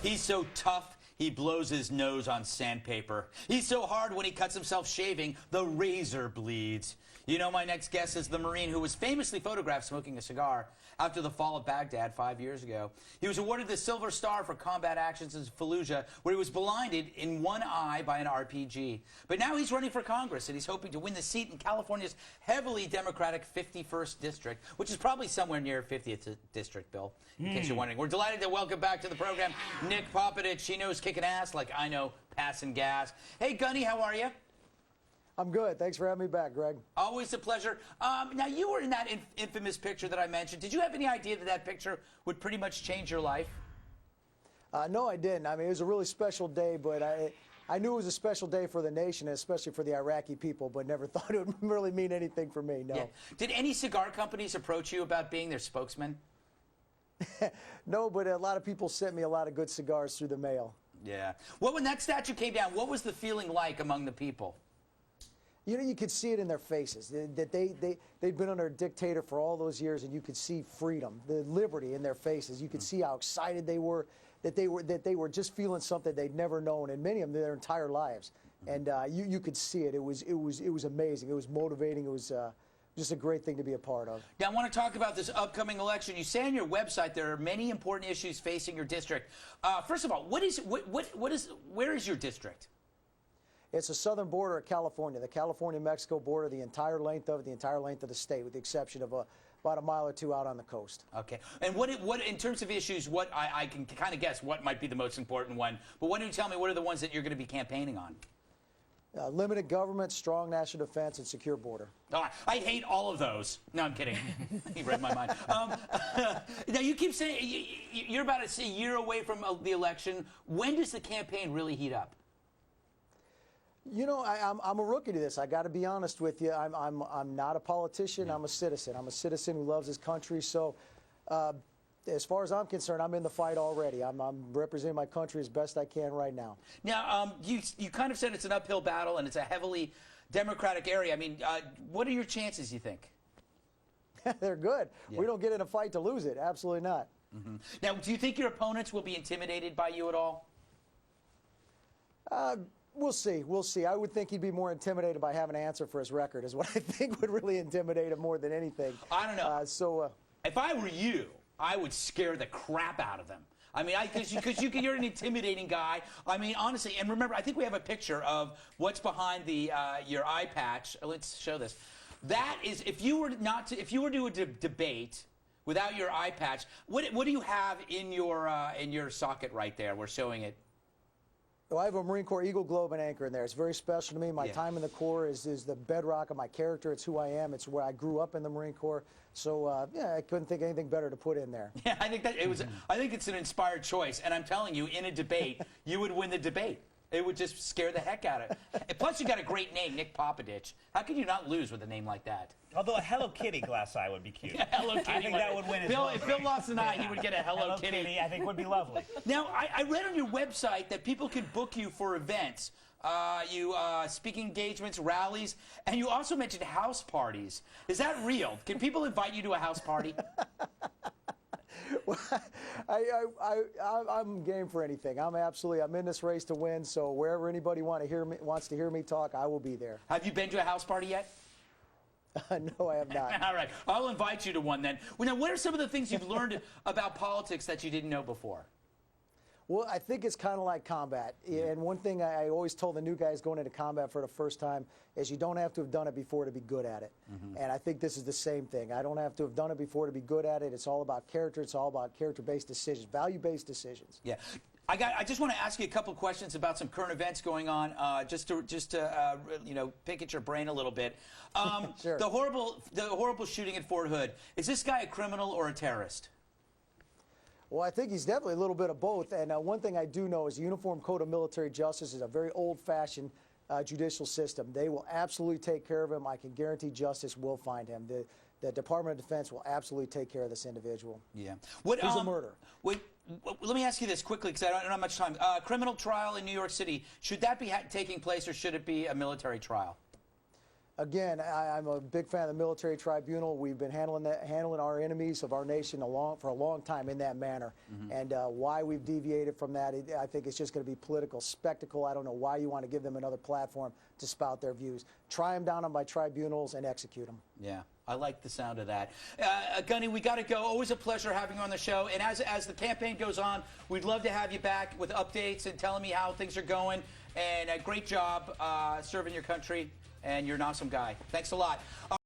He's so tough, he blows his nose on sandpaper. He's so hard when he cuts himself shaving, the razor bleeds. You know, my next guest is the Marine who was famously photographed smoking a cigar after the fall of Baghdad 5 years ago. He was awarded the Silver Star for combat actions in Fallujah, where he was blinded in one eye by an RPG. But now he's running for Congress, and he's hoping to win the seat in California's heavily Democratic 51st District, which is probably somewhere near 50th District, Bill, in case you're wondering. We're delighted to welcome back to the program Nick Popaditch. He knows kicking ass like I know passing gas. Hey, Gunny, how are you? I'm good. Thanks for having me back, Greg. Always a pleasure. Now, you were in that infamous picture that I mentioned. Did you have any idea that that picture would pretty much change your life? No, I didn't. I mean, it was a really special day, but I knew it was a special day for the nation, especially for the Iraqi people, but never thought it would really mean anything for me, no. Yeah. Did any cigar companies approach you about being their spokesman? No, but a lot of people sent me a lot of good cigars through the mail. Yeah. Well, when that statue came down, what was the feeling like among the people? You know, you could see it in their faces, that they'd been under a dictator for all those years, and you could see freedom, the liberty in their faces. You could see how excited they were, that they were just feeling something they'd never known, and many of them their entire lives. And you could see it. It was amazing. It was motivating. It was just a great thing to be a part of. Now, I want to talk about this upcoming election. You say on your website there are many important issues facing your district. First of all, where is your district? It's the southern border of California, the California-Mexico border, the entire length of the state, with the exception of about a mile or two out on the coast. Okay. And what in terms of issues, what I can kind of guess what might be the most important one, but why don't you tell me what are the ones that you're going to be campaigning on? Limited government, strong national defense, and secure border. Oh, I hate all of those. No, I'm kidding. You read my mind. Now, you keep saying you're about a year away from the election. When does the campaign really heat up? You know, I'm a rookie to this. I got to be honest with you. I'm not a politician. I'm a citizen. I'm a citizen who loves his country. So, as far as I'm concerned, I'm in the fight already. I'm representing my country as best I can right now. Now, you kind of said it's an uphill battle and it's a heavily Democratic area. I mean, what are your chances, you think? They're good. Yeah. We don't get in a fight to lose it. Absolutely not. Mm-hmm. Now, do you think your opponents will be intimidated by you at all? We'll see. We'll see. I would think he'd be more intimidated by having an answer for his record is what I think would really intimidate him more than anything. I don't know. If I were you, I would scare the crap out of them. I mean, because you're an intimidating guy. I mean, honestly, and remember, I think we have a picture of what's behind the your eye patch. Let's show this. That is, if you were to do a debate without your eye patch, what do you have in your socket right there? We're showing it. Well, I have a Marine Corps Eagle Globe and Anchor in there. It's very special to me. My time in the Corps is the bedrock of my character. It's who I am. It's where I grew up in the Marine Corps. So, yeah, I couldn't think of anything better to put in there. Yeah, I think that it was. I think it's an inspired choice. And I'm telling you, in a debate, you would win the debate. It would just scare the heck out of it. Plus, you got a great name, Nick Popaditch. How could you not lose with a name like that? Although a Hello Kitty glass eye would be cute. Yeah, Hello Kitty. I think that would win as well. If Bill lost an eye, he would get a Hello Kitty. I think would be lovely. Now, I read on your website that people could book you for events. Speaking engagements, rallies, and you also mentioned house parties. Is that real? Can people invite you to a house party? Well, I'm game for anything. I'm in this race to win. So wherever anybody wants to hear me talk, I will be there. Have you been to a house party yet? No, I have not. All right, I'll invite you to one then. Well, now, what are some of the things you've learned about politics that you didn't know before? Well, I think it's kind of like combat. And one thing I always told the new guys going into combat for the first time is you don't have to have done it before to be good at it. And I think this is the same thing. I don't have to have done it before to be good at it. It's all about character. It's all about character-based decisions, value-based decisions. Yeah. I just want to ask you a couple of questions about some current events going on, just to pick at your brain a little bit. Sure. The horrible shooting at Fort Hood. Is this guy a criminal or a terrorist? Well, I think he's definitely a little bit of both. And one thing I do know is the Uniform Code of Military Justice is a very old-fashioned judicial system. They will absolutely take care of him. I can guarantee justice will find him. The Department of Defense will absolutely take care of this individual. Yeah. He's a murderer. Let me ask you this quickly, because I don't have much time. Criminal trial in New York City, should that be taking place, or should it be a military trial? Again, I'm a big fan of the military tribunal. We've been handling our enemies of our nation for a long time in that manner. And why we've deviated from that, I think it's just going to be political spectacle. I don't know why you want to give them another platform to spout their views. Try them down on by tribunals and execute them. Yeah, I like the sound of that. Gunny, we got to go. Always a pleasure having you on the show. And as the campaign goes on, we'd love to have you back with updates and telling me how things are going. And great job serving your country. And you're an awesome guy. Thanks a lot.